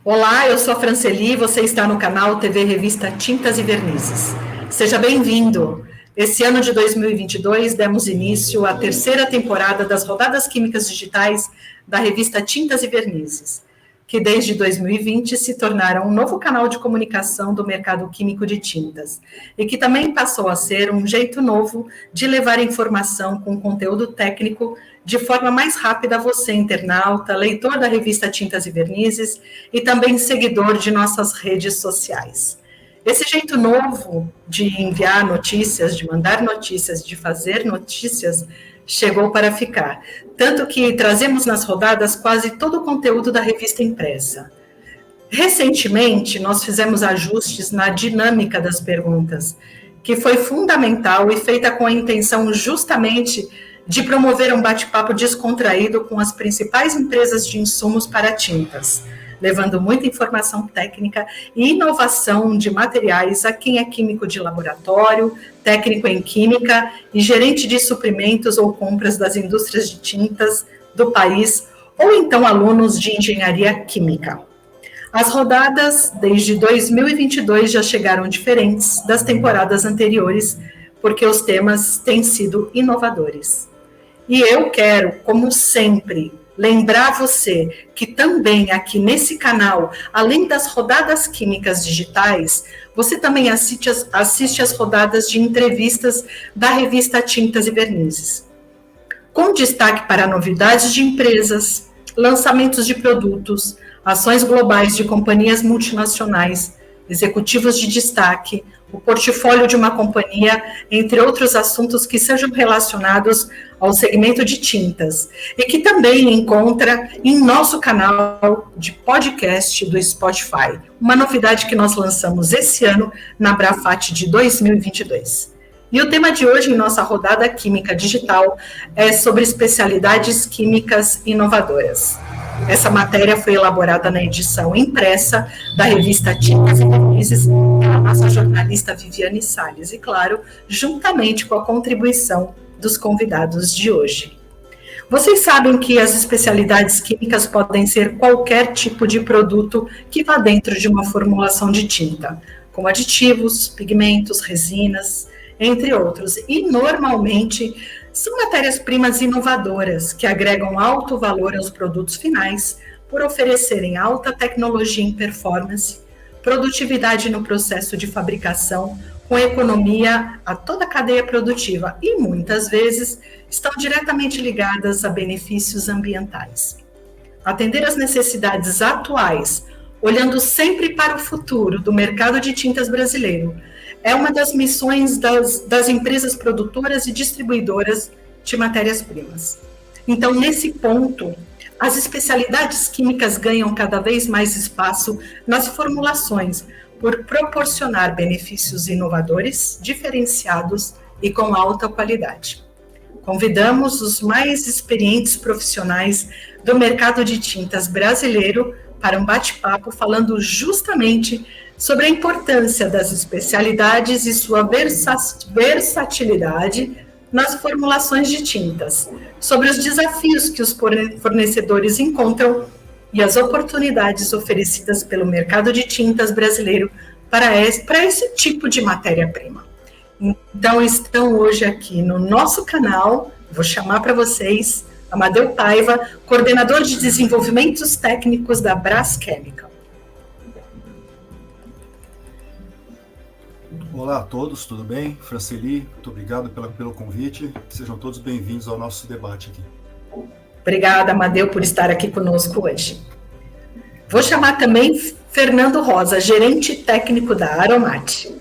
Olá, eu sou a Franceli, você está no canal TV Revista Tintas e Vernizes. Seja bem-vindo! Esse ano de 2022 demos início à terceira temporada das rodadas químicas digitais da revista Tintas e Vernizes, que desde 2020 se tornaram um novo canal de comunicação do mercado químico de tintas e que também passou a ser um jeito novo de levar informação com conteúdo técnico de forma mais rápida a você, internauta, leitor da revista Tintas e Vernizes e também seguidor de nossas redes sociais. Esse jeito novo de enviar notícias, de mandar notícias, de fazer notícias, chegou para ficar. Tanto que trazemos nas rodadas quase todo o conteúdo da revista impressa. Recentemente, nós fizemos ajustes na dinâmica das perguntas, que foi fundamental e feita com a intenção justamente de promover um bate-papo descontraído com as principais empresas de insumos para tintas, levando muita informação técnica e inovação de materiais a quem é químico de laboratório, técnico em química e gerente de suprimentos ou compras das indústrias de tintas do país, ou então alunos de engenharia química. As rodadas, desde 2022, já chegaram diferentes das temporadas anteriores, porque os temas têm sido inovadores. E eu quero, como sempre, lembrar você que também aqui nesse canal, além das rodadas químicas digitais, você também assiste as rodadas de entrevistas da revista Tintas e Vernizes, com destaque para novidades de empresas, lançamentos de produtos, ações globais de companhias multinacionais, executivos de destaque, o portfólio de uma companhia, entre outros assuntos que sejam relacionados ao segmento de tintas, e que também encontra em nosso canal de podcast do Spotify, uma novidade que nós lançamos esse ano na Brafat de 2022. E o tema de hoje em nossa rodada química digital é sobre especialidades químicas inovadoras. Essa matéria foi elaborada na edição impressa da revista Tintas e Vernizes pela nossa jornalista Viviane Salles e, claro, juntamente com a contribuição dos convidados de hoje. Vocês sabem que as especialidades químicas podem ser qualquer tipo de produto que vá dentro de uma formulação de tinta, como aditivos, pigmentos, resinas, entre outros, e normalmente são matérias-primas inovadoras que agregam alto valor aos produtos finais por oferecerem alta tecnologia em performance, produtividade no processo de fabricação, com economia a toda a cadeia produtiva e, muitas vezes, estão diretamente ligadas a benefícios ambientais. Atender às necessidades atuais, olhando sempre para o futuro do mercado de tintas brasileiro, é uma das missões das empresas produtoras e distribuidoras de matérias-primas. Então, nesse ponto, as especialidades químicas ganham cada vez mais espaço nas formulações, por proporcionar benefícios inovadores, diferenciados e com alta qualidade. Convidamos os mais experientes profissionais do mercado de tintas brasileiro para um bate-papo falando justamente sobre a importância das especialidades e sua versatilidade nas formulações de tintas, sobre os desafios que os fornecedores encontram e as oportunidades oferecidas pelo mercado de tintas brasileiro para esse tipo de matéria-prima. Então, estão hoje aqui no nosso canal, vou chamar para vocês, Amadeu Paiva, coordenador de desenvolvimentos técnicos da Brasquímica. Olá a todos, tudo bem? Franceli, muito obrigado pelo convite. Sejam todos bem-vindos ao nosso debate aqui. Obrigada, Amadeu, por estar aqui conosco hoje. Vou chamar também Fernando Rosa, gerente técnico da Aromate.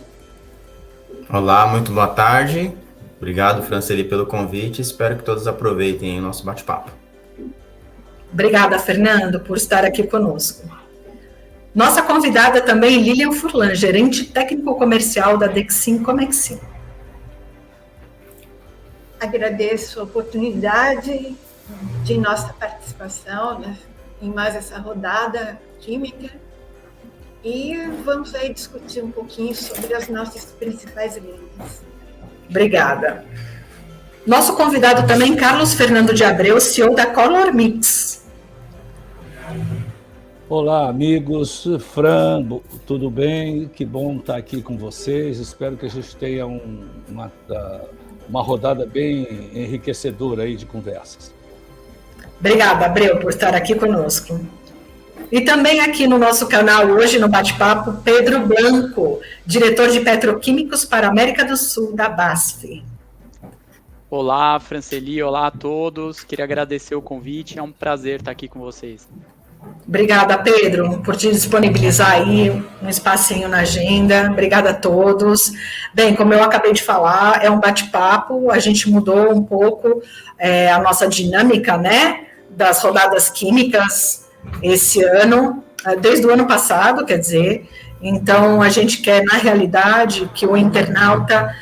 Olá, muito boa tarde. Obrigado, Franceli, pelo convite. Espero que todos aproveitem o nosso bate-papo. Obrigada, Fernando, por estar aqui conosco. Nossa convidada também, Lilian Furlan, gerente técnico-comercial da Dexin Comexin. Agradeço a oportunidade de nossa participação, né, em mais essa rodada química e vamos aí discutir um pouquinho sobre as nossas principais linhas. Obrigada. Nosso convidado também, Carlos Fernando de Abreu, CEO da Color Mix. Olá, amigos. Fran, tudo bem? Que bom estar aqui com vocês. Espero que a gente tenha uma rodada bem enriquecedora aí de conversas. Obrigada, Abreu, por estar aqui conosco. E também aqui no nosso canal, hoje no bate-papo, Pedro Blanco, diretor de Petroquímicos para a América do Sul, da BASF. Olá, Franceli, olá a todos. Queria agradecer o convite, é um prazer estar aqui com vocês. Obrigada, Pedro, por te disponibilizar aí um espacinho na agenda. Obrigada a todos. Bem, como eu acabei de falar, é um bate-papo, a gente mudou um pouco a nossa dinâmica, né, das rodadas químicas esse ano, desde o ano passado, quer dizer. Então, a gente quer, na realidade, que o internauta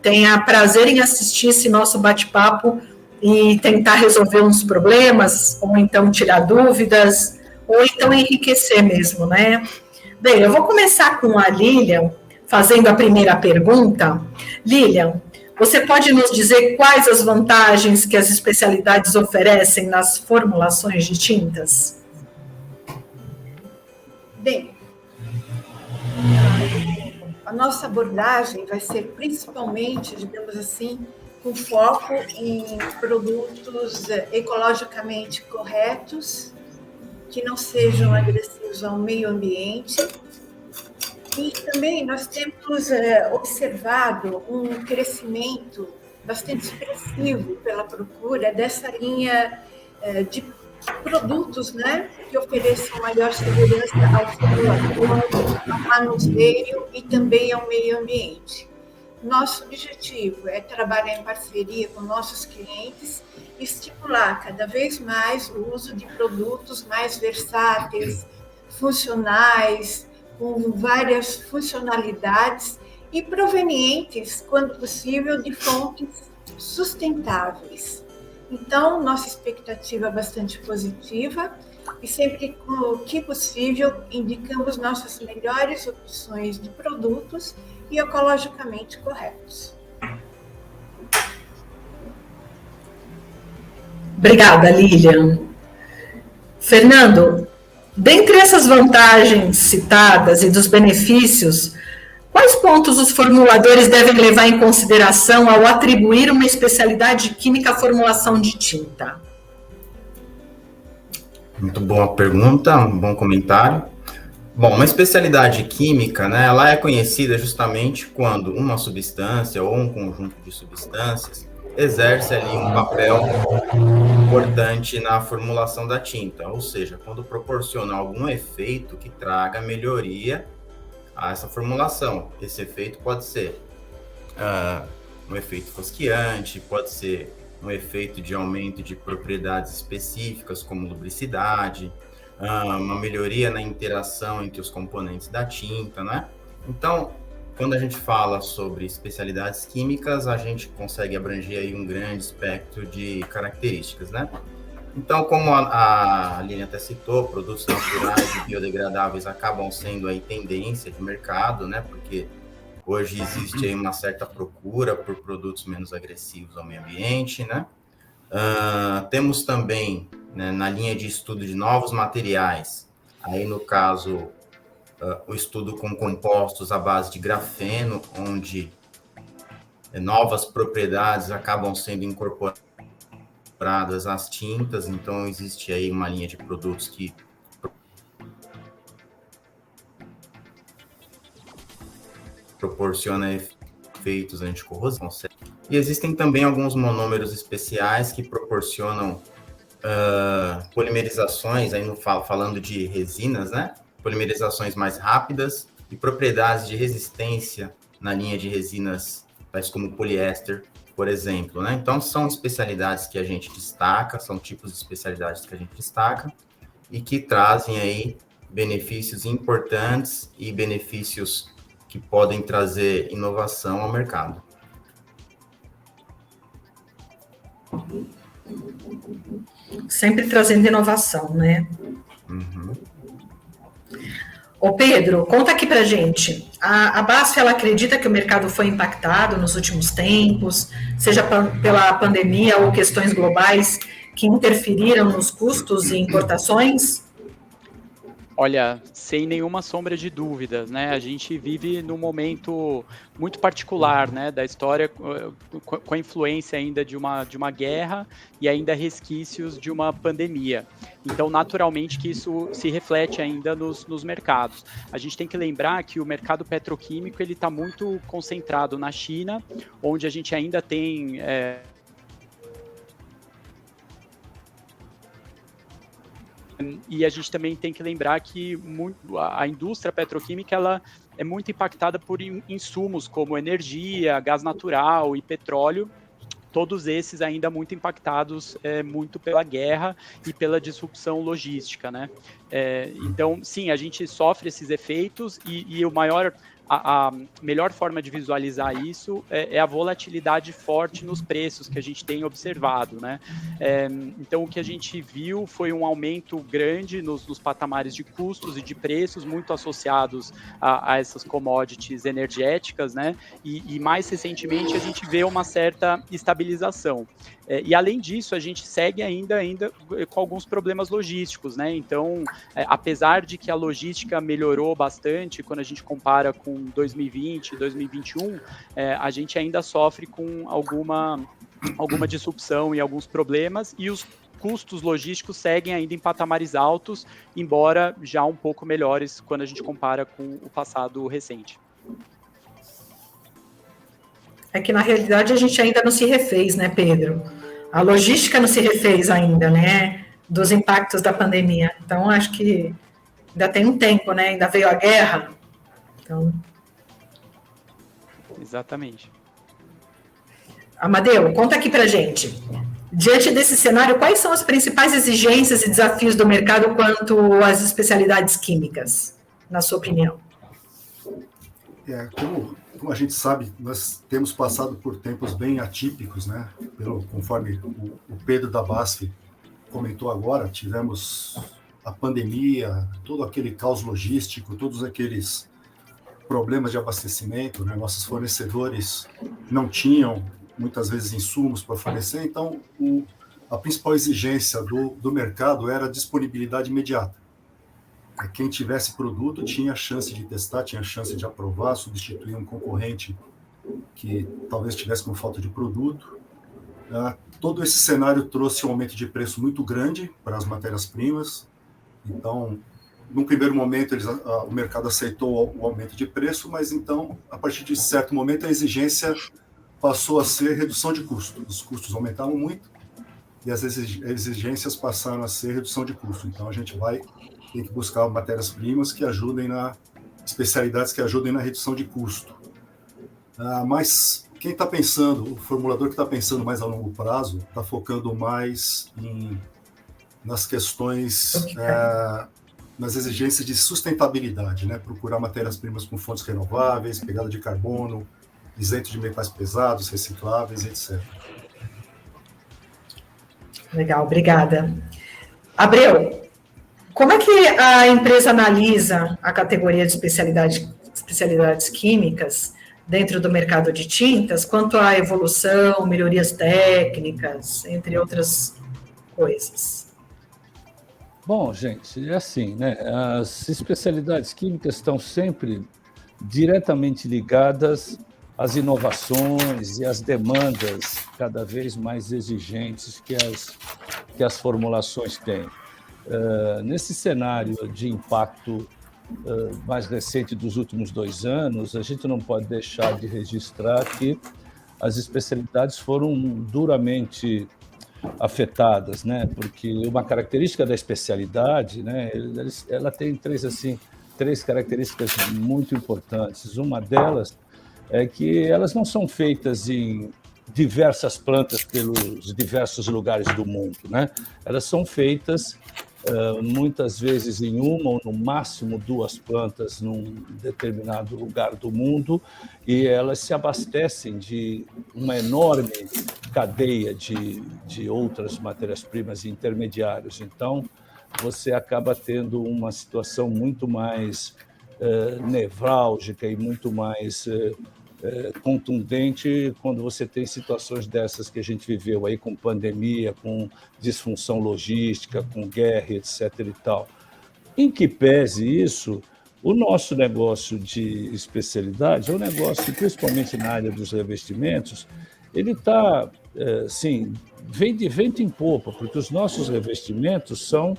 tenha prazer em assistir esse nosso bate-papo e tentar resolver uns problemas, ou então tirar dúvidas, ou então enriquecer mesmo, né? Bem, eu vou começar com a Lilian, fazendo a primeira pergunta. Lilian, você pode nos dizer quais as vantagens que as especialidades oferecem nas formulações de tintas? Bem, a nossa abordagem vai ser principalmente, digamos assim, com foco em produtos ecologicamente corretos, que não sejam agressivos ao meio ambiente. E também nós temos observado um crescimento bastante expressivo pela procura dessa linha de produtos, né, que ofereçam maior segurança ao formulador, ao manuseio e também ao meio ambiente. Nosso objetivo é trabalhar em parceria com nossos clientes e estimular cada vez mais o uso de produtos mais versáteis, funcionais, com várias funcionalidades e provenientes, quando possível, de fontes sustentáveis. Então, nossa expectativa é bastante positiva e sempre que possível indicamos nossas melhores opções de produtos e ecologicamente corretos. Obrigada, Lilian. Fernando, dentre essas vantagens citadas e dos benefícios, quais pontos os formuladores devem levar em consideração ao atribuir uma especialidade química à formulação de tinta? Muito boa pergunta, um bom comentário. Bom, uma especialidade química, né, ela é conhecida justamente quando uma substância ou um conjunto de substâncias exerce ali um papel importante na formulação da tinta, ou seja, quando proporciona algum efeito que traga melhoria a essa formulação. Esse efeito pode ser um efeito fosqueante, pode ser um efeito de aumento de propriedades específicas, como lubricidade, uma melhoria na interação entre os componentes da tinta, né? Então, quando a gente fala sobre especialidades químicas, a gente consegue abranger aí um grande espectro de características, né? Então, como a Lilian até citou, produtos naturais e biodegradáveis acabam sendo aí tendência de mercado, né? Porque hoje existe aí uma certa procura por produtos menos agressivos ao meio ambiente, né? Temos também, né, na linha de estudo de novos materiais, aí no caso, o estudo com compostos à base de grafeno, onde novas propriedades acabam sendo incorporadas às tintas, então existe aí uma linha de produtos que proporciona efeitos anticorrosivos. E existem também alguns monômeros especiais que proporcionam polimerizações, aí falando de resinas, né? Polimerizações mais rápidas e propriedades de resistência na linha de resinas, tais como poliéster, por exemplo, né? Então, são especialidades que a gente destaca, são tipos de especialidades que a gente destaca e que trazem aí benefícios importantes e benefícios que podem trazer inovação ao mercado. Sempre trazendo inovação, né? Uhum. Ô Pedro, conta aqui pra gente. A BASF, ela acredita que o mercado foi impactado nos últimos tempos, seja pela pandemia ou questões globais que interferiram nos custos e importações? Olha, sem nenhuma sombra de dúvidas, né? A gente vive num momento muito particular, né, da história, com a influência ainda de uma guerra e ainda resquícios de uma pandemia. Então, naturalmente, que isso se reflete ainda nos mercados. A gente tem que lembrar que o mercado petroquímico ele está muito concentrado na China, onde a gente ainda tem e a gente também tem que lembrar que a indústria petroquímica ela é muito impactada por insumos como energia, gás natural e petróleo, todos esses ainda muito impactados muito pela guerra e pela disrupção logística, né? Então, sim, a gente sofre esses efeitos e a melhor forma de visualizar isso é a volatilidade forte nos preços que a gente tem observado, né? Então, o que a gente viu foi um aumento grande nos patamares de custos e de preços, muito associados a essas commodities energéticas, né? E mais recentemente, a gente vê uma certa estabilização. E, além disso, a gente segue ainda com alguns problemas logísticos, né? Então, apesar de que a logística melhorou bastante quando a gente compara com 2020, 2021, a gente ainda sofre com alguma disrupção e alguns problemas, e os custos logísticos seguem ainda em patamares altos, embora já um pouco melhores quando a gente compara com o passado recente. É que, na realidade, a gente ainda não se refez, né, Pedro? A logística não se refez ainda, né, dos impactos da pandemia. Então, acho que ainda tem um tempo, né? Ainda veio a guerra. Então... Exatamente. Amadeu, conta aqui pra gente. Diante desse cenário, quais são as principais exigências e desafios do mercado quanto às especialidades químicas, na sua opinião? Como a gente sabe, nós temos passado por tempos bem atípicos, né? Conforme o Pedro da BASF comentou agora, tivemos a pandemia, todo aquele caos logístico, todos aqueles problemas de abastecimento, né? Nossos fornecedores não tinham, muitas vezes, insumos para fornecer, então a principal exigência do mercado era a disponibilidade imediata. Quem tivesse produto tinha chance de testar, tinha chance de aprovar, substituir um concorrente que talvez tivesse com falta de produto. Todo esse cenário trouxe um aumento de preço muito grande para as matérias-primas. Então, num primeiro momento, o mercado aceitou o aumento de preço, mas então, a partir de certo momento, a exigência passou a ser redução de custo. Os custos aumentaram muito e as exigências passaram a ser redução de custo. Então, a gente tem que buscar matérias-primas que ajudem especialidades que ajudem na redução de custo. Mas quem está pensando, o formulador que está pensando mais a longo prazo, está focando mais nas questões, nas exigências de sustentabilidade, né? Procurar matérias-primas com fontes renováveis, pegada de carbono, isento de metais pesados, recicláveis, etc. Legal, obrigada. Abreu, como é que a empresa analisa a categoria de especialidades químicas dentro do mercado de tintas, quanto à evolução, melhorias técnicas, entre outras coisas? Bom, gente, é assim, né? As especialidades químicas estão sempre diretamente ligadas às inovações e às demandas cada vez mais exigentes que as formulações têm. Nesse cenário de impacto mais recente dos últimos 2 anos, a gente não pode deixar de registrar que as especialidades foram duramente afetadas, né? Porque uma característica da especialidade, né, ela tem três características muito importantes. Uma delas é que elas não são feitas em diversas plantas pelos diversos lugares do mundo, né? Elas são feitas muitas vezes em uma ou no máximo 2 plantas num determinado lugar do mundo, e elas se abastecem de uma enorme cadeia de outras matérias-primas e intermediários. Então, você acaba tendo uma situação muito mais nevrálgica e muito mais contundente quando você tem situações dessas que a gente viveu aí, com pandemia, com disfunção logística, com guerra, etc. e tal. Em que pese isso, o nosso negócio de especialidade é um negócio, principalmente na área dos revestimentos, ele está, sim, vem de vento em popa, porque os nossos revestimentos são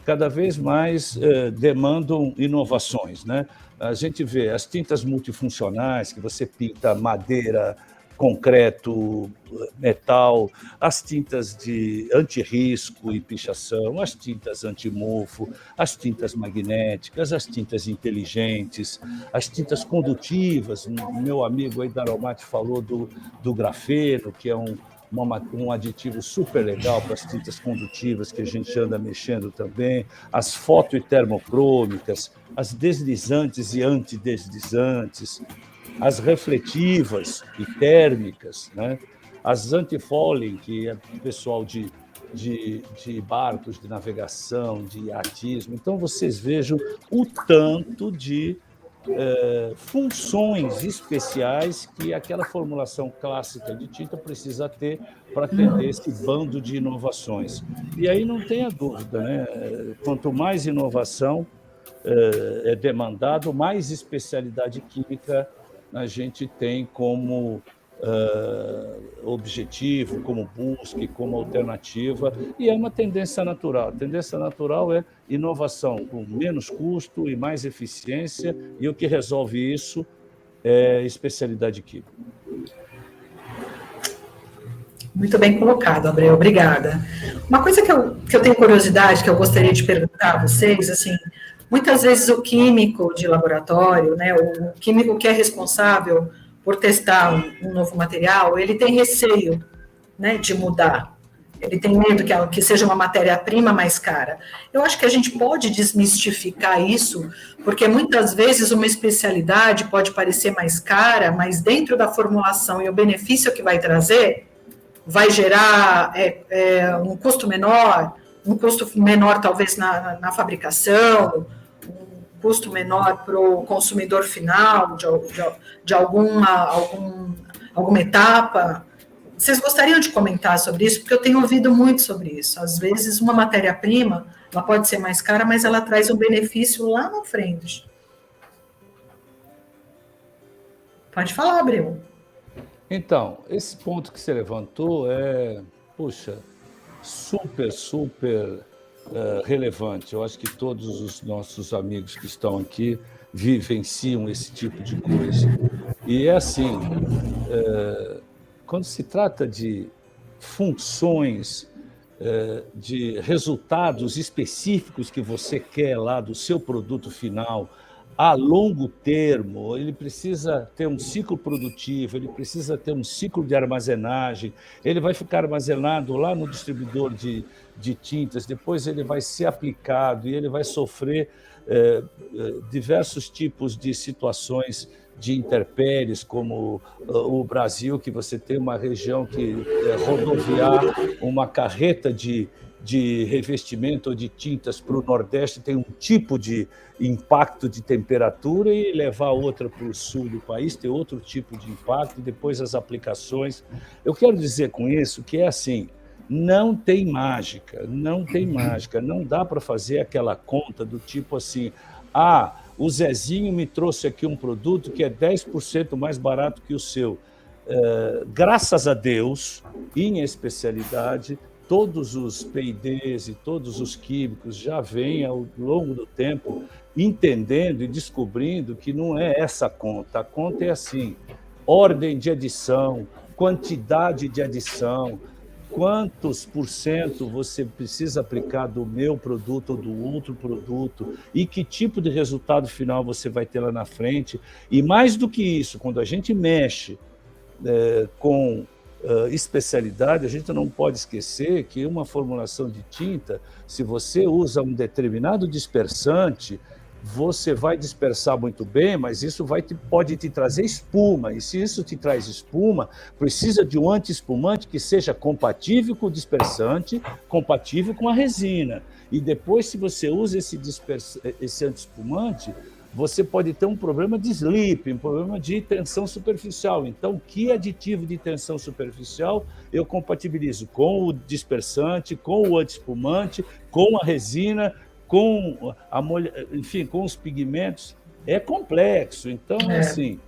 cada vez mais demandam inovações, né? A gente vê as tintas multifuncionais, que você pinta madeira, concreto, metal, as tintas de antirrisco e pichação, as tintas antimofo, as tintas magnéticas, as tintas inteligentes, as tintas condutivas. Meu amigo aí da Aromate falou do grafeno, que é um aditivo super legal para as tintas condutivas que a gente anda mexendo também, as foto e termocrômicas, as deslizantes e antideslizantes, as refletivas e térmicas, né? As anti-fouling, que é pessoal de barcos, de navegação, de iatismo. Então, vocês vejam o tanto de funções especiais que aquela formulação clássica de tinta precisa ter para atender esse bando de inovações. E aí não tenha dúvida, né? Quanto mais inovação é demandado, mais especialidade química a gente tem como objetivo, como busca, como alternativa, e é uma tendência natural. A tendência natural é inovação com menos custo e mais eficiência, e o que resolve isso é especialidade química. Muito bem colocado, Abreu, obrigada. Uma coisa que eu tenho curiosidade, que eu gostaria de perguntar a vocês, assim, muitas vezes o químico de laboratório, né, o químico que é responsável por testar um novo material, ele tem receio, né, de mudar. Ele tem medo que seja uma matéria-prima mais cara. Eu acho que a gente pode desmistificar isso, porque muitas vezes uma especialidade pode parecer mais cara, mas dentro da formulação e o benefício que vai trazer, vai gerar um custo menor talvez na fabricação, custo menor para o consumidor final de alguma etapa. Vocês gostariam de comentar sobre isso? Porque eu tenho ouvido muito sobre isso. Às vezes, uma matéria-prima, ela pode ser mais cara, mas ela traz um benefício lá na frente. Pode falar, Abreu. Então, esse ponto que você levantou é, super relevante. Eu acho que todos os nossos amigos que estão aqui vivenciam esse tipo de coisa. E é assim, quando se trata de funções, de resultados específicos que você quer lá do seu produto final, a longo termo, ele precisa ter um ciclo produtivo, ele precisa ter um ciclo de armazenagem, ele vai ficar armazenado lá no distribuidor de tintas, depois ele vai ser aplicado e ele vai sofrer diversos tipos de situações de intempéries, como o Brasil, que você tem uma região que rodoviar uma carreta de revestimento ou de tintas para o Nordeste tem um tipo de impacto de temperatura e levar outra para o sul do país tem outro tipo de impacto, e depois as aplicações. Eu quero dizer com isso que é assim, não tem mágica, não dá para fazer aquela conta do tipo assim, o Zezinho me trouxe aqui um produto que é 10% mais barato que o seu. Graças a Deus, em especialidade, todos os P&Ds e todos os químicos já vêm, ao longo do tempo, entendendo e descobrindo que não é essa a conta. A conta é assim, ordem de adição, quantidade de adição, quantos por cento você precisa aplicar do meu produto ou do outro produto e que tipo de resultado final você vai ter lá na frente. E mais do que isso, quando a gente mexe com especialidade, a gente não pode esquecer que uma formulação de tinta, se você usa um determinado dispersante, você vai dispersar muito bem, mas isso pode te trazer espuma, e se isso te traz espuma, precisa de um anti-espumante que seja compatível com o dispersante, compatível com a resina. E depois, se você usa esse anti-espumante, você pode ter um problema de slip, um problema de tensão superficial. Então, que aditivo de tensão superficial eu compatibilizo com o dispersante, com o anti-espumante, com a resina, enfim, com os pigmentos, é complexo. Então, assim,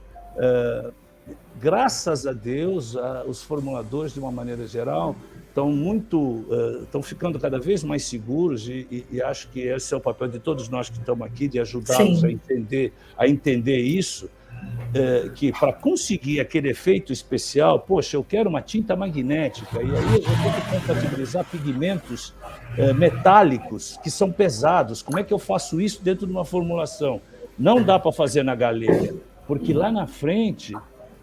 graças a Deus, os formuladores, de uma maneira geral, estão ficando cada vez mais seguros e acho que esse é o papel de todos nós que estamos aqui, de ajudá-los a entender isso, que para conseguir aquele efeito especial, poxa, eu quero uma tinta magnética, e aí eu vou ter que compatibilizar pigmentos metálicos que são pesados. Como é que eu faço isso dentro de uma formulação? Não dá para fazer na galega, porque lá na frente,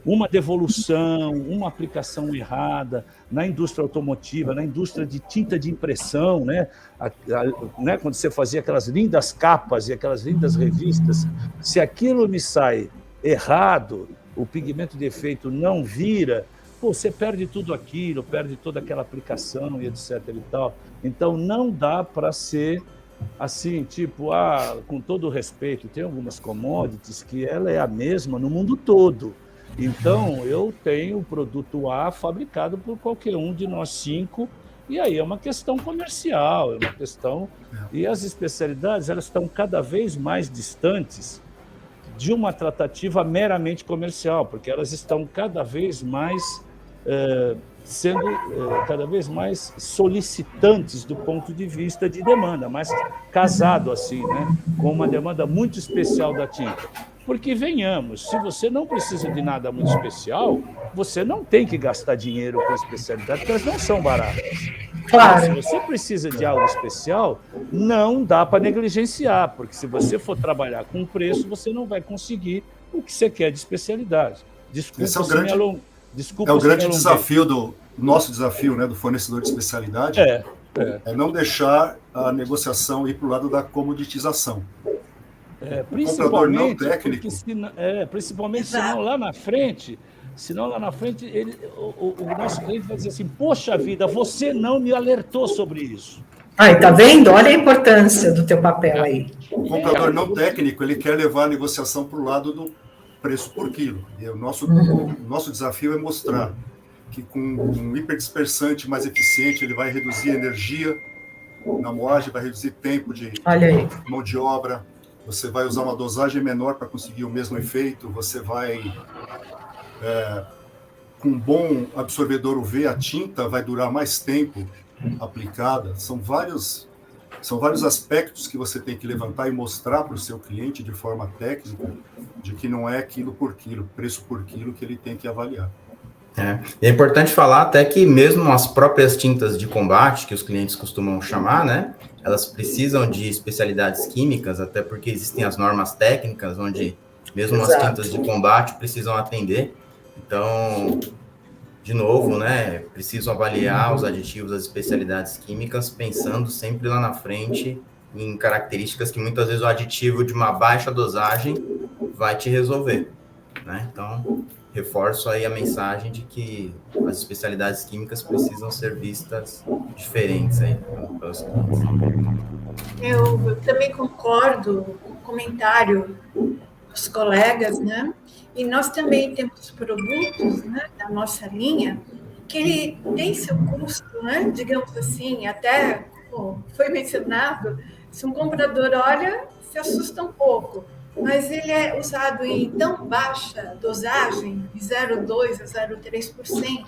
uma devolução, uma aplicação errada na indústria automotiva, na indústria de tinta de impressão, né? Quando você fazia aquelas lindas capas e aquelas lindas revistas, se aquilo me sai errado, o pigmento de efeito não vira, você perde tudo aquilo, perde toda aquela aplicação e etc. e tal. Então, não dá para ser assim, tipo, com todo o respeito, tem algumas commodities que ela é a mesma no mundo todo. Então, eu tenho o produto A fabricado por qualquer um de nós 5, e aí é uma questão comercial, é uma questão... E as especialidades, elas estão cada vez mais distantes de uma tratativa meramente comercial, porque elas estão cada vez mais sendo cada vez mais solicitantes do ponto de vista de demanda, mas casado assim, né, com uma demanda muito especial da tinta. Porque, venhamos, se você não precisa de nada muito especial, você não tem que gastar dinheiro com especialidade, porque elas não são baratas. Claro. Se você precisa de algo especial, não dá para negligenciar, porque se você for trabalhar com preço, você não vai conseguir o que você quer de especialidade. Desculpa, esse é o grande desafio nosso desafio, né, do fornecedor de especialidade, é não deixar a negociação ir para o lado da comoditização. Principalmente, não técnico. Principalmente senão lá na frente, o nosso cliente vai dizer assim, poxa vida, você não me alertou sobre isso. Tá vendo? Olha a importância do teu papel aí. O comprador não técnico, ele quer levar a negociação para o lado do preço por quilo. E o nosso desafio é mostrar que com um hiperdispersante mais eficiente, ele vai reduzir a energia na moagem, vai reduzir tempo de mão de obra, você vai usar uma dosagem menor para conseguir o mesmo efeito, você vai, com um bom absorvedor UV, a tinta vai durar mais tempo aplicada. São vários aspectos que você tem que levantar e mostrar para o seu cliente de forma técnica, de que não é quilo por quilo, preço por quilo que ele tem que avaliar. É importante falar até que mesmo as próprias tintas de combate, que os clientes costumam chamar, né, elas precisam de especialidades químicas, até porque existem as normas técnicas, onde mesmo as tintas de combate precisam atender. Então, de novo, né, precisam avaliar os aditivos, as especialidades químicas, pensando sempre lá na frente em características que muitas vezes o aditivo de uma baixa dosagem vai te resolver, né? Então, reforço aí a mensagem de que as especialidades químicas precisam ser vistas diferentes aí pelos clientes. Eu também concordo com o comentário dos colegas, né? E nós também temos produtos, né, da nossa linha que ele tem seu custo, né? Digamos assim, até foi mencionado, se um comprador olha, se assusta um pouco, mas ele é usado em tão baixa dosagem, de 0,2% a 0,3%,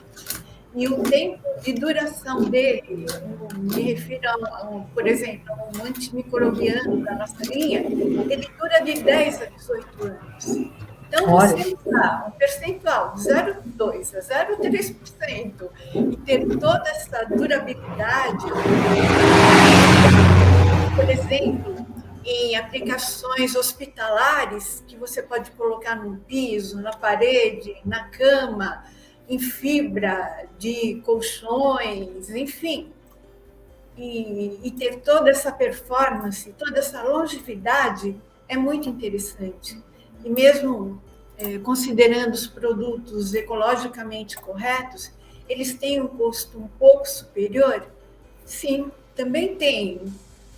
e o tempo de duração dele, me refiro por exemplo, a um antimicrobiano da nossa linha, ele dura de 10 a 18 anos. Então, você usar um percentual de 0,2% a 0,3% e ter toda essa durabilidade, por exemplo, em aplicações hospitalares, que você pode colocar no piso, na parede, na cama, em fibra de colchões, enfim, e ter toda essa performance, toda essa longevidade, é muito interessante. E mesmo considerando os produtos ecologicamente corretos, eles têm um custo um pouco superior? Sim, também tem,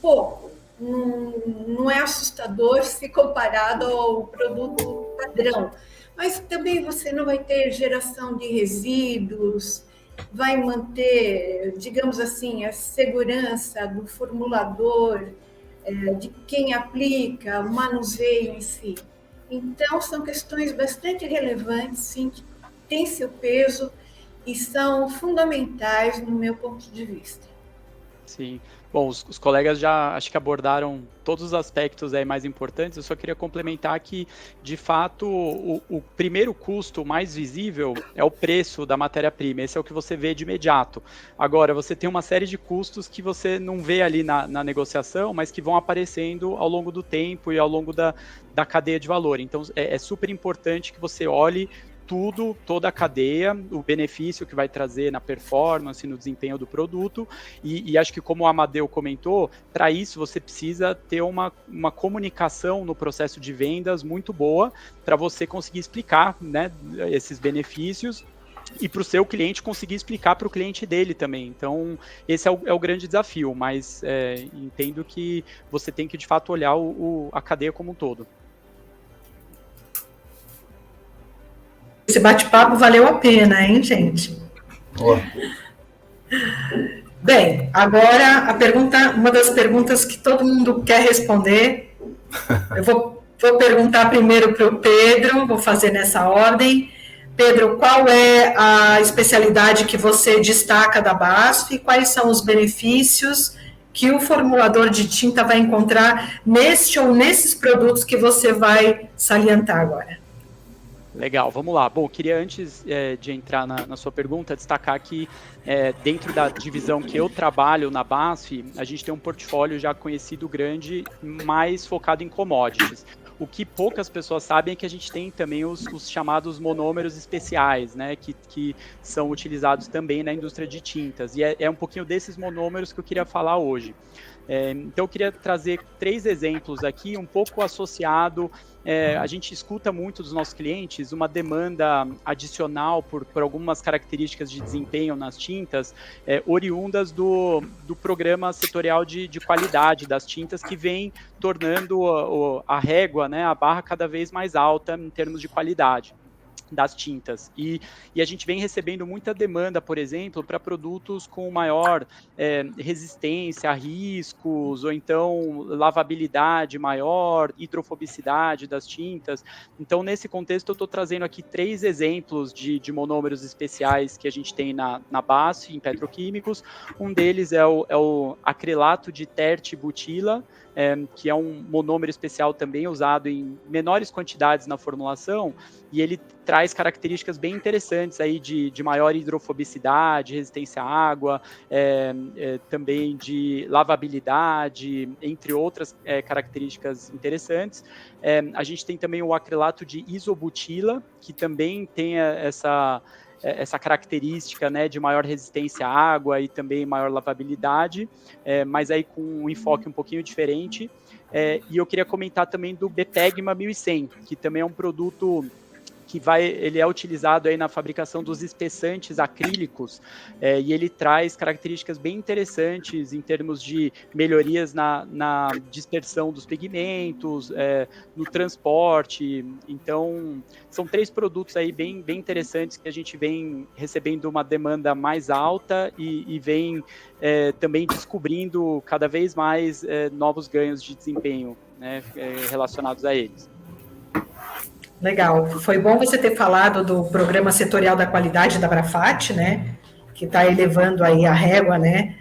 pouco. Não é assustador se comparado ao produto padrão, mas também você não vai ter geração de resíduos, vai manter, digamos assim, a segurança do formulador, de quem aplica, o manuseio em si. Então, são questões bastante relevantes, sim, que têm seu peso e são fundamentais no meu ponto de vista. Sim. Bom, os colegas já acho que abordaram todos os aspectos aí mais importantes. Eu só queria complementar que, de fato, o primeiro custo mais visível é o preço da matéria-prima. Esse é o que você vê de imediato. Agora, você tem uma série de custos que você não vê ali na negociação, mas que vão aparecendo ao longo do tempo e ao longo da cadeia de valor. Então, é super importante que você olhe tudo, toda a cadeia, o benefício que vai trazer na performance, no desempenho do produto, e acho que como o Amadeu comentou, para isso você precisa ter uma comunicação no processo de vendas muito boa, para você conseguir explicar, né, esses benefícios, e para o seu cliente conseguir explicar para o cliente dele também. Então, esse é o grande desafio, mas entendo que você tem que, de fato, olhar a cadeia como um todo. Esse bate-papo valeu a pena, hein, gente? Boa. Bem, agora uma das perguntas que todo mundo quer responder. Eu vou perguntar primeiro para o Pedro, vou fazer nessa ordem. Pedro, qual é a especialidade que você destaca da BASF? Quais são os benefícios que o formulador de tinta vai encontrar neste ou nesses produtos que você vai salientar agora? Legal, vamos lá. Bom, queria antes de entrar na sua pergunta, destacar que dentro da divisão que eu trabalho na BASF, a gente tem um portfólio já conhecido grande, mais focado em commodities. O que poucas pessoas sabem é que a gente tem também os chamados monômeros especiais, né, que são utilizados também na indústria de tintas. E é um pouquinho desses monômeros que eu queria falar hoje. Então, eu queria trazer 3 exemplos aqui, um pouco associado. A gente escuta muito dos nossos clientes uma demanda adicional por algumas características de desempenho nas tintas, oriundas do programa setorial de qualidade das tintas, que vem tornando a régua, né, a barra cada vez mais alta em termos de qualidade das tintas. E a gente vem recebendo muita demanda, por exemplo, para produtos com maior resistência a riscos, ou então lavabilidade maior, hidrofobicidade das tintas. Então, nesse contexto, eu estou trazendo aqui 3 exemplos de monômeros especiais que a gente tem na BASF, em petroquímicos. Um deles é o acrilato de tertibutila, que é um monômero especial também usado em menores quantidades na formulação, e ele traz características bem interessantes aí de maior hidrofobicidade, resistência à água, também de lavabilidade, entre outras características interessantes. A gente tem também o acrilato de isobutila, que também tem essa característica, né, de maior resistência à água e também maior lavabilidade, mas aí com um enfoque um pouquinho diferente. E eu queria comentar também do Bepegma 1100, que também é um produto que ele é utilizado aí na fabricação dos espessantes acrílicos, e ele traz características bem interessantes em termos de melhorias na dispersão dos pigmentos, no transporte. Então, são 3 produtos aí bem interessantes que a gente vem recebendo uma demanda mais alta e vem também descobrindo cada vez mais novos ganhos de desempenho, né, relacionados a eles. Legal. Foi bom você ter falado do programa setorial da qualidade da Brafat, né? Que está elevando aí a régua, né?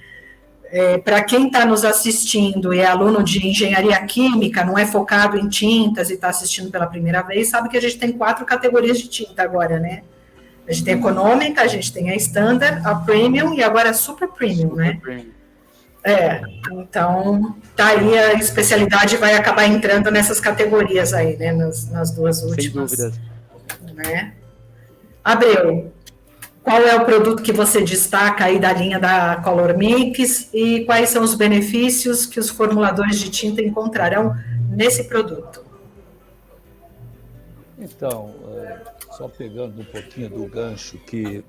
Para quem está nos assistindo e é aluno de engenharia química, não é focado em tintas e está assistindo pela primeira vez, sabe que a gente tem 4 categorias de tinta agora, né? A gente tem a econômica, a gente tem a standard, a premium e agora a super premium, né? Então, tá aí a especialidade vai acabar entrando nessas categorias aí, né, nas 2 últimas. Sem dúvida. Né? Abreu, qual é o produto que você destaca aí da linha da Color Mix e quais são os benefícios que os formuladores de tinta encontrarão nesse produto? Então, só pegando um pouquinho do gancho que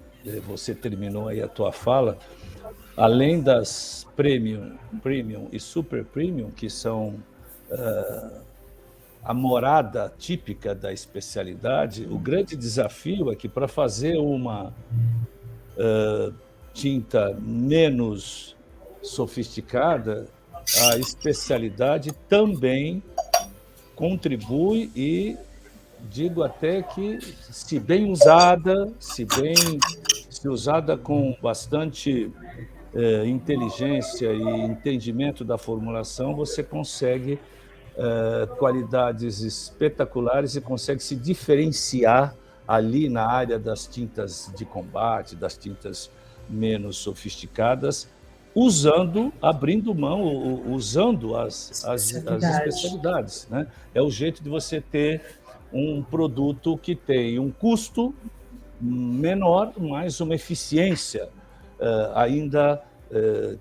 você terminou aí a tua fala, além das Premium e Super Premium, que são a morada típica da especialidade, o grande desafio é que para fazer uma tinta menos sofisticada, a especialidade também contribui e digo até que, se bem usada, se usada com bastante inteligência e entendimento da formulação, você consegue qualidades espetaculares e consegue se diferenciar ali na área das tintas de combate, das tintas menos sofisticadas, abrindo mão, usando as especialidades, né? É o jeito de você ter um produto que tem um custo menor, mas uma eficiência ainda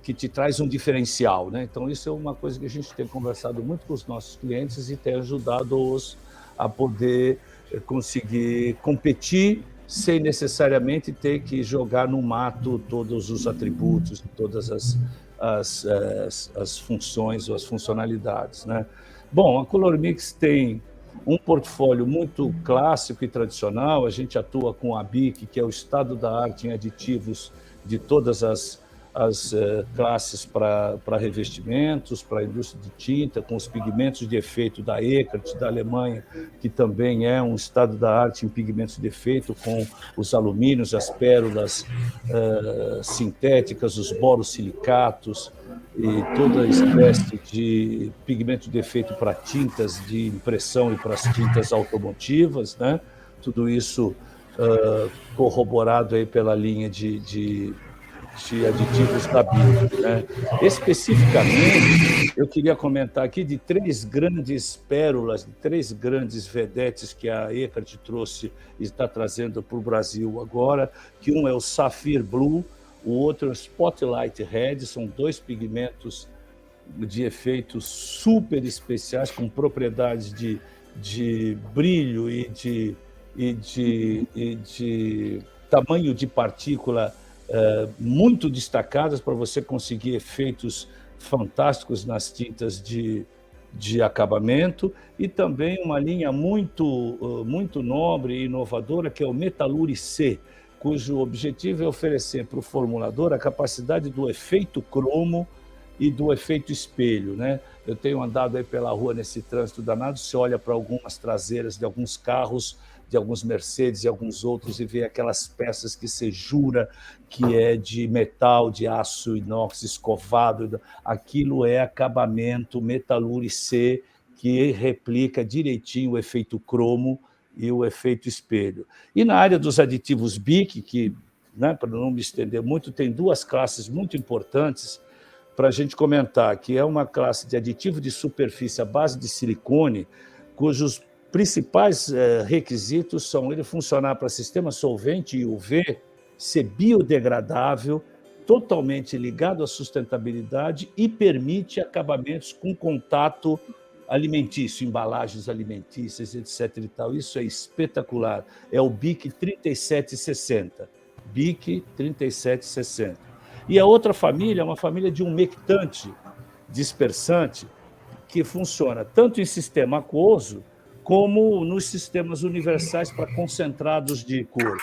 que te traz um diferencial, né? Então, isso é uma coisa que a gente tem conversado muito com os nossos clientes e tem ajudado-os a poder conseguir competir sem necessariamente ter que jogar no mato todos os atributos, todas as funções ou as funcionalidades, né? Bom, a Colormix tem um portfólio muito clássico e tradicional. A gente atua com a BIC, que é o estado da arte em aditivos de todas as classes para revestimentos, para a indústria de tinta, com os pigmentos de efeito da Eckert, da Alemanha, que também é um estado da arte em pigmentos de efeito, com os alumínios, as pérolas sintéticas, os borosilicatos e toda espécie de pigmento de efeito para tintas de impressão e para as tintas automotivas, né? Tudo isso corroborado aí pela linha de aditivos da BIC, né? Especificamente, eu queria comentar aqui de 3 grandes pérolas, de 3 grandes vedetes que a Eckert trouxe e está trazendo para o Brasil agora, que um é o Sapphire Blue, o outro é o Spotlight Red. São 2 pigmentos de efeitos super especiais, com propriedades de brilho e de tamanho de partícula muito destacadas para você conseguir efeitos fantásticos nas tintas de acabamento, e também uma linha muito nobre e inovadora, que é o Metalure C, cujo objetivo é oferecer para o formulador a capacidade do efeito cromo e do efeito espelho, né? Eu tenho andado aí pela rua nesse trânsito danado, você olha para algumas traseiras de alguns carros, de alguns Mercedes e alguns outros, e vê aquelas peças que você jura que é de metal, de aço inox escovado. Aquilo é acabamento Metalure C, que replica direitinho o efeito cromo e o efeito espelho. E na área dos aditivos BIC, que, né, para não me estender muito, tem 2 classes muito importantes para a gente comentar, que é uma classe de aditivo de superfície à base de silicone, cujos principais requisitos são ele funcionar para sistema solvente e UV, ser biodegradável, totalmente ligado à sustentabilidade e permite acabamentos com contato alimentício, embalagens alimentícias, etc. e tal. Isso é espetacular. É o BIC 3760. BIC 3760. E a outra família é uma família de umectante dispersante, que funciona tanto em sistema aquoso como nos sistemas universais para concentrados de cor.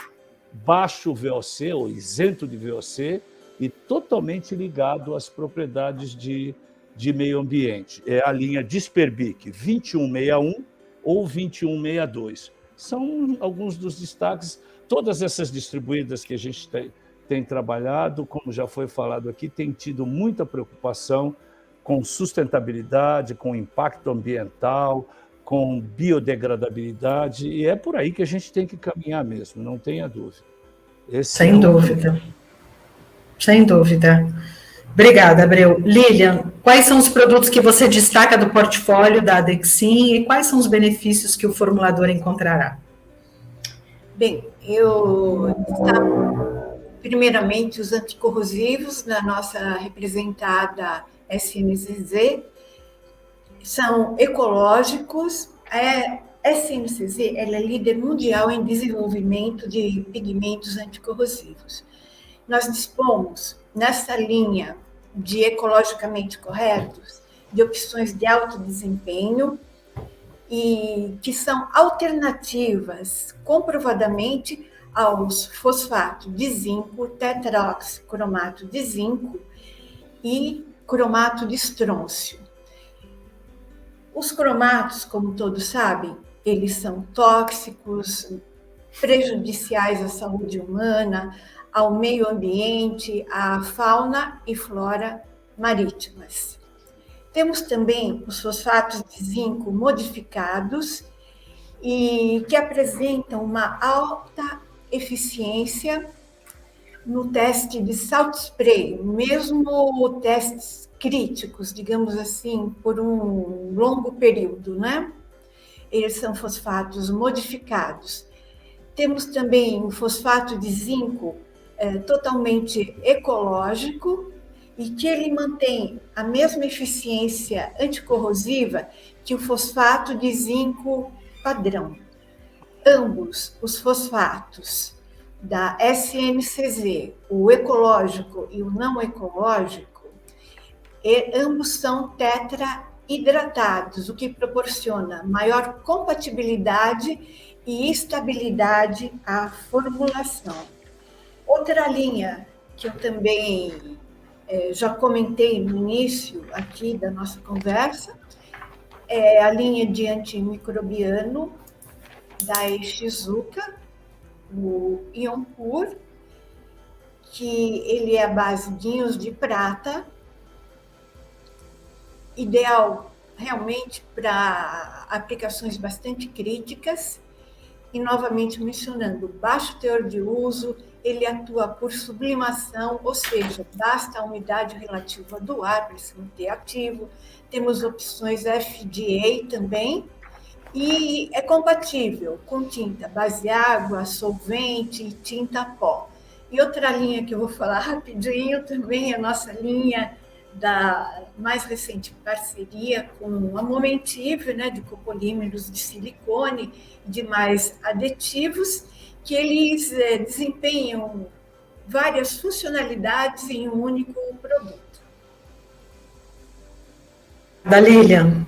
Baixo VOC, ou isento de VOC, e totalmente ligado às propriedades de meio ambiente. É a linha Disperbic 2161 ou 2162. São alguns dos destaques. Todas essas distribuídas que a gente tem trabalhado, como já foi falado aqui, tem tido muita preocupação com sustentabilidade, com impacto ambiental, com biodegradabilidade, e é por aí que a gente tem que caminhar mesmo, não tenha dúvida. Sem dúvida. Sem dúvida. Obrigada, Abreu. Lilian, quais são os produtos que você destaca do portfólio da Adexim e quais são os benefícios que o formulador encontrará? Bem, eu destaco primeiramente os anticorrosivos da nossa representada SMCZ. São ecológicos. A SMCZ ela é líder mundial em desenvolvimento de pigmentos anticorrosivos. Nós dispomos, nessa linha de ecologicamente corretos, de opções de alto desempenho e que são alternativas comprovadamente aos fosfato de zinco, tetraoxicromato de zinco, e cromato de estrôncio. Os cromatos, como todos sabem, eles são tóxicos, prejudiciais à saúde humana, ao meio ambiente, à fauna e flora marítimas. Temos também os fosfatos de zinco modificados e que apresentam uma alta eficiência no teste de salt spray, mesmo testes críticos, digamos assim, por um longo período, né? Eles são fosfatos modificados. Temos também o fosfato de zinco totalmente ecológico e que ele mantém a mesma eficiência anticorrosiva que o fosfato de zinco padrão. Ambos os fosfatos da SMCZ, o ecológico e o não ecológico, ambos são tetraidratados, o que proporciona maior compatibilidade e estabilidade à formulação. Outra linha que eu também já comentei no início aqui da nossa conversa é a linha de antimicrobiano da Shizuka, o Ionpur, que ele é a base de íons de prata, ideal realmente para aplicações bastante críticas, e novamente mencionando, baixo teor de uso, ele atua por sublimação, ou seja, basta a umidade relativa do ar para se manter ativo. Temos opções FDA também, e é compatível com tinta base água, solvente e tinta pó. E outra linha que eu vou falar rapidinho também, a nossa linha da mais recente parceria com a Momentive, né, de copolímeros de silicone e demais aditivos, que eles desempenham várias funcionalidades em um único produto. Da Lilian.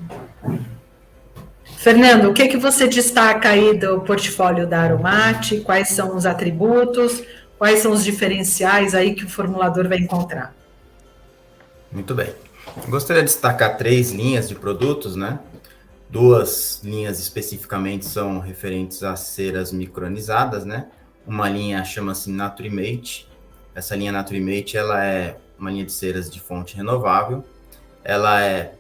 Fernando, o que você destaca aí do portfólio da Aromate? Quais são os atributos? Quais são os diferenciais aí que o formulador vai encontrar? Muito bem. Gostaria de destacar 3 linhas de produtos, né? 2 linhas especificamente são referentes a ceras micronizadas, né? Uma linha chama-se Naturimate. Essa linha Naturimate, ela é uma linha de ceras de fonte renovável. Ela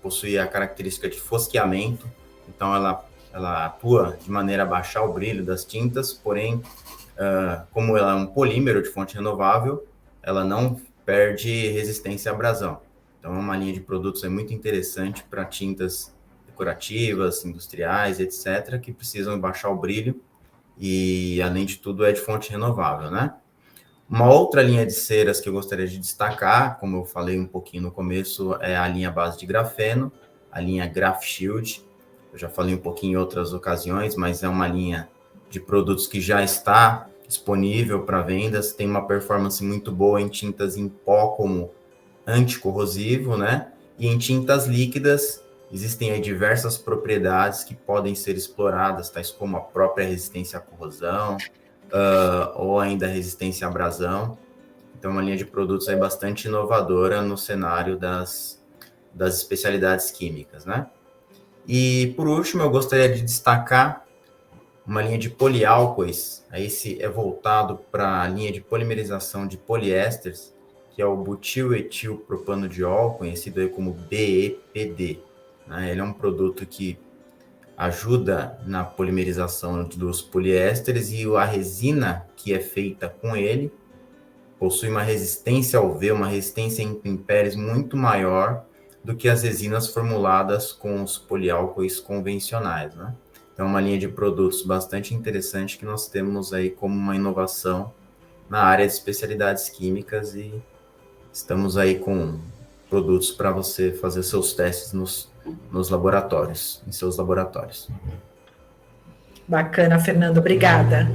possui a característica de fosqueamento, então ela atua de maneira a baixar o brilho das tintas, porém, como ela é um polímero de fonte renovável, ela não perde resistência à abrasão. Então, é uma linha de produtos muito interessante para tintas decorativas, industriais, etc., que precisam baixar o brilho e, além de tudo, é de fonte renovável, né? Uma outra linha de ceras que eu gostaria de destacar, como eu falei um pouquinho no começo, é a linha base de grafeno, a linha Graph Shield. Eu já falei um pouquinho em outras ocasiões, mas é uma linha de produtos que já está disponível para vendas, tem uma performance muito boa em tintas em pó como anticorrosivo, né? E em tintas líquidas existem aí diversas propriedades que podem ser exploradas, tais como a própria resistência à corrosão, ou ainda resistência à abrasão. Então, uma linha de produtos aí bastante inovadora no cenário das especialidades químicas, né? E, por último, eu gostaria de destacar uma linha de poliálcois. Esse é voltado para a linha de polimerização de poliésteres, que é o butil-etil-propanodiol, conhecido aí como BEPD. Né? Ele é um produto que ajuda na polimerização dos poliésteres e a resina que é feita com ele possui uma resistência ao V, uma resistência em intempéries muito maior do que as resinas formuladas com os poliálcois convencionais, né? Então, é uma linha de produtos bastante interessante que nós temos aí como uma inovação na área de especialidades químicas e estamos aí com produtos para você fazer seus testes nos laboratórios, em seus laboratórios. Bacana, Fernando, obrigada.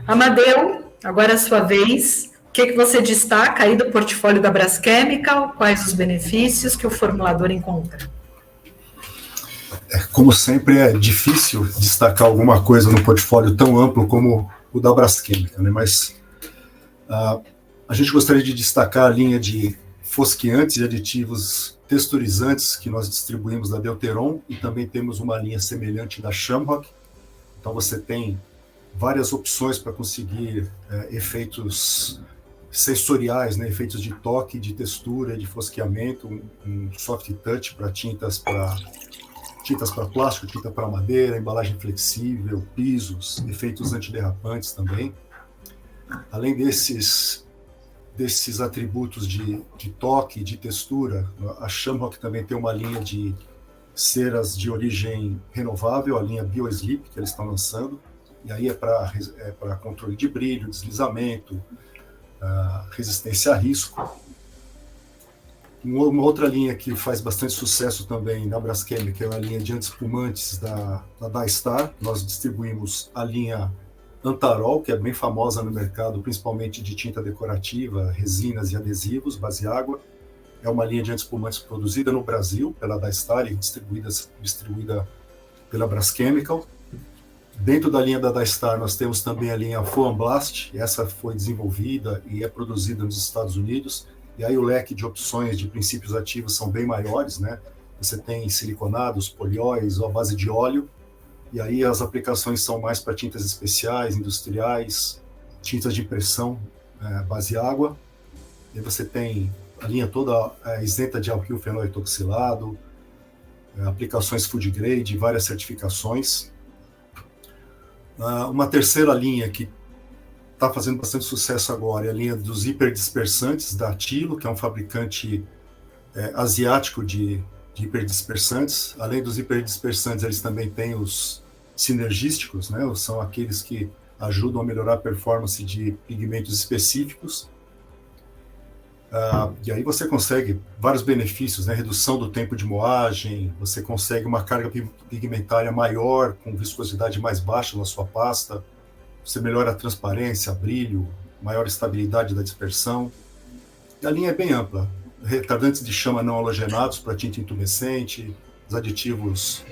Amadeu, agora é a sua vez. O que você destaca aí do portfólio da Braschemical? Quais os benefícios que o formulador encontra? Como sempre, é difícil destacar alguma coisa no portfólio tão amplo como o da Braschemical, né? Mas a gente gostaria de destacar a linha de fosqueantes e aditivos texturizantes que nós distribuímos da Deuteron, e também temos uma linha semelhante da Shamrock. Então você tem várias opções para conseguir efeitos sensoriais, né? Efeitos de toque, de textura, de fosqueamento, um soft touch para tintas para plástico, tinta para madeira, embalagem flexível, pisos, efeitos antiderrapantes também. Além desses atributos de toque, de textura, a Shamrock também tem uma linha de ceras de origem renovável, a linha BioSleep, que eles estão lançando, e aí é para controle de brilho, deslizamento, resistência a risco. Uma outra linha que faz bastante sucesso também na Braskem, que é a linha de anti-espumantes da Dystar. Nós distribuímos a linha Antarol, que é bem famosa no mercado, principalmente de tinta decorativa, resinas e adesivos, base água. É uma linha de anti-espumantes produzida no Brasil pela Dystar e distribuída pela Braschemical. Dentro da linha da Dystar, nós temos também a linha Foam Blast. Essa foi desenvolvida e é produzida nos Estados Unidos. E aí o leque de opções de princípios ativos são bem maiores, né? Você tem siliconados, polióis, ou a base de óleo. E aí as aplicações são mais para tintas especiais, industriais, tintas de impressão, base água. E você tem a linha toda isenta de alquil fenoetoxilado, aplicações food grade, várias certificações. Uma terceira linha que está fazendo bastante sucesso agora é a linha dos hiperdispersantes da Tilo, que é um fabricante asiático de hiperdispersantes. Além dos hiperdispersantes, eles também têm os sinergísticos, né? São aqueles que ajudam a melhorar a performance de pigmentos específicos. E aí você consegue vários benefícios, né? Redução do tempo de moagem, você consegue uma carga pigmentária maior, com viscosidade mais baixa na sua pasta, você melhora a transparência, brilho, maior estabilidade da dispersão. E a linha é bem ampla. Retardantes de chama não halogenados para tinta intumescente, os aditivos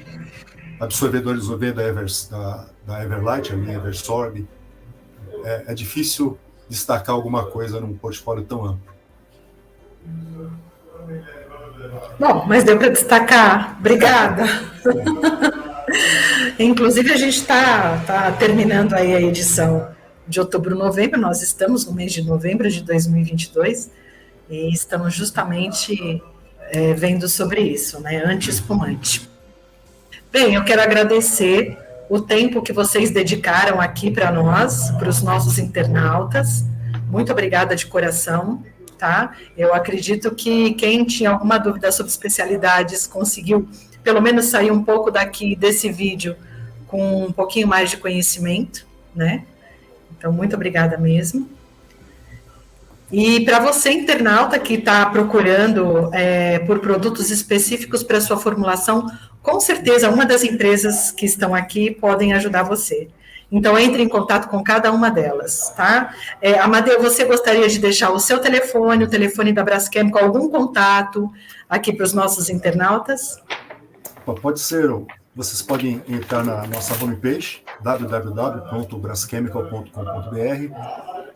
absorvedores UV da Everlight, a linha Eversorb. É difícil destacar alguma coisa num portfólio tão amplo. Bom, mas deu para destacar. Obrigada. Inclusive, a gente está terminando aí a edição de outubro-novembro. Nós estamos no mês de novembro de 2022 e estamos justamente vendo sobre isso, né? Anti-espumante. Bem, eu quero agradecer o tempo que vocês dedicaram aqui para nós, para os nossos internautas. Muito obrigada de coração. Tá? Eu acredito que quem tinha alguma dúvida sobre especialidades conseguiu, pelo menos, sair um pouco desse vídeo com um pouquinho mais de conhecimento, né? Então, muito obrigada mesmo. E para você, internauta, que está procurando por produtos específicos para sua formulação, com certeza, uma das empresas que estão aqui podem ajudar você. Então, entre em contato com cada uma delas, tá? Amadeu, você gostaria de deixar o seu telefone, o telefone da Braskem, com algum contato aqui para os nossos internautas? Pode ser. Vocês podem entrar na nossa homepage, www.braschemical.com.br.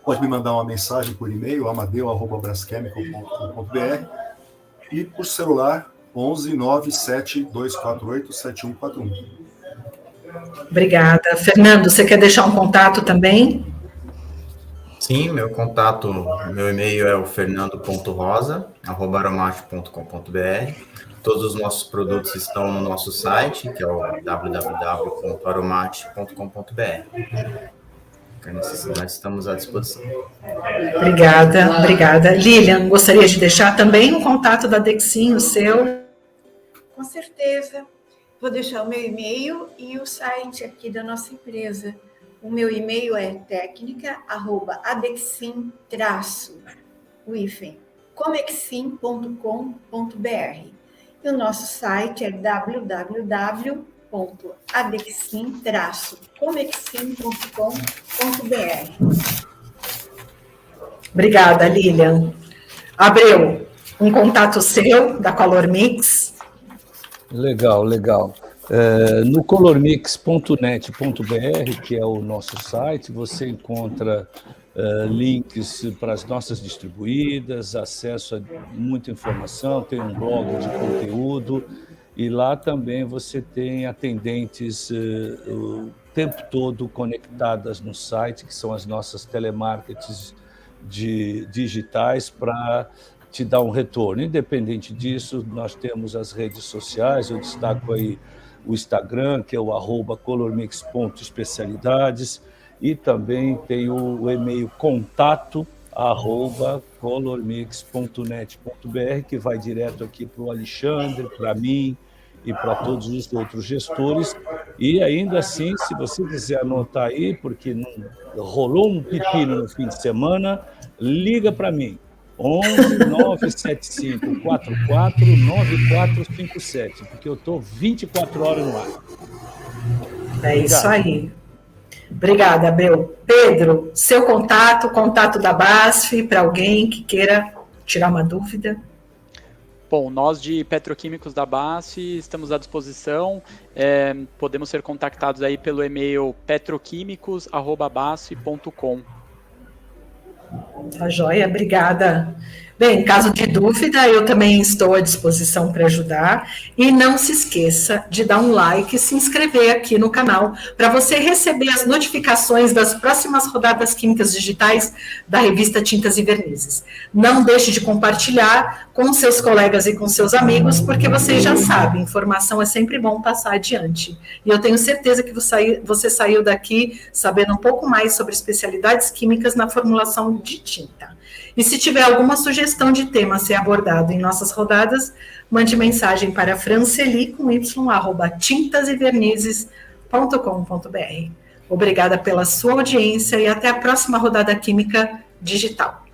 Pode me mandar uma mensagem por e-mail, amadeu@braschemical.com.br. E por celular, 11 97 248 7141. Obrigada. Fernando, você quer deixar um contato também? Sim, meu e-mail é o fernando.rosa@aromate.com.br. Todos os nossos produtos estão no nosso site, que é o www.aromate.com.br. Qualquer necessidade, estamos à disposição. Obrigada. Lilian, gostaria de deixar também um contato da Dexin, o seu? Com certeza. Vou deixar o meu e-mail e o site aqui da nossa empresa. O meu e-mail é técnica@adexim-comexim.com.br. E o nosso site é www.adexim-comexim.com.br. Obrigada, Lilian. Abreu, um contato seu, da Color Mix? Legal. No colormix.net.br, que é o nosso site, você encontra links para as nossas distribuídas, acesso a muita informação, tem um blog de conteúdo, e lá também você tem atendentes o tempo todo conectadas no site, que são as nossas telemarketings digitais, para te dar um retorno. Independente disso, nós temos as redes sociais, eu destaco aí o Instagram, que é o @colormix.especialidades, e também tem o e-mail contato@colormix.net.br, que vai direto aqui para o Alexandre, para mim e para todos os outros gestores. E ainda assim, se você quiser anotar aí, porque não rolou um pepino no fim de semana, liga para mim. 11 975 44 9457, porque eu estou 24 horas no ar. É isso aí. Obrigada, Abel. Pedro, seu contato da BASF, para alguém que queira tirar uma dúvida. Bom, nós de Petroquímicos da BASF estamos à disposição, podemos ser contactados aí pelo e-mail petroquímicos@basf.com. Tá joia, obrigada. Bem, em caso de dúvida, eu também estou à disposição para ajudar. E não se esqueça de dar um like e se inscrever aqui no canal para você receber as notificações das próximas rodadas químicas digitais da revista Tintas e Vernizes. Não deixe de compartilhar com seus colegas e com seus amigos, porque vocês já sabem, informação é sempre bom passar adiante. E eu tenho certeza que você saiu daqui sabendo um pouco mais sobre especialidades químicas na formulação de tinta. E se tiver alguma sugestão de tema a ser abordado em nossas rodadas, mande mensagem para franceli, com y, @tintasevernizes.com.br. Obrigada pela sua audiência e até a próxima rodada química digital.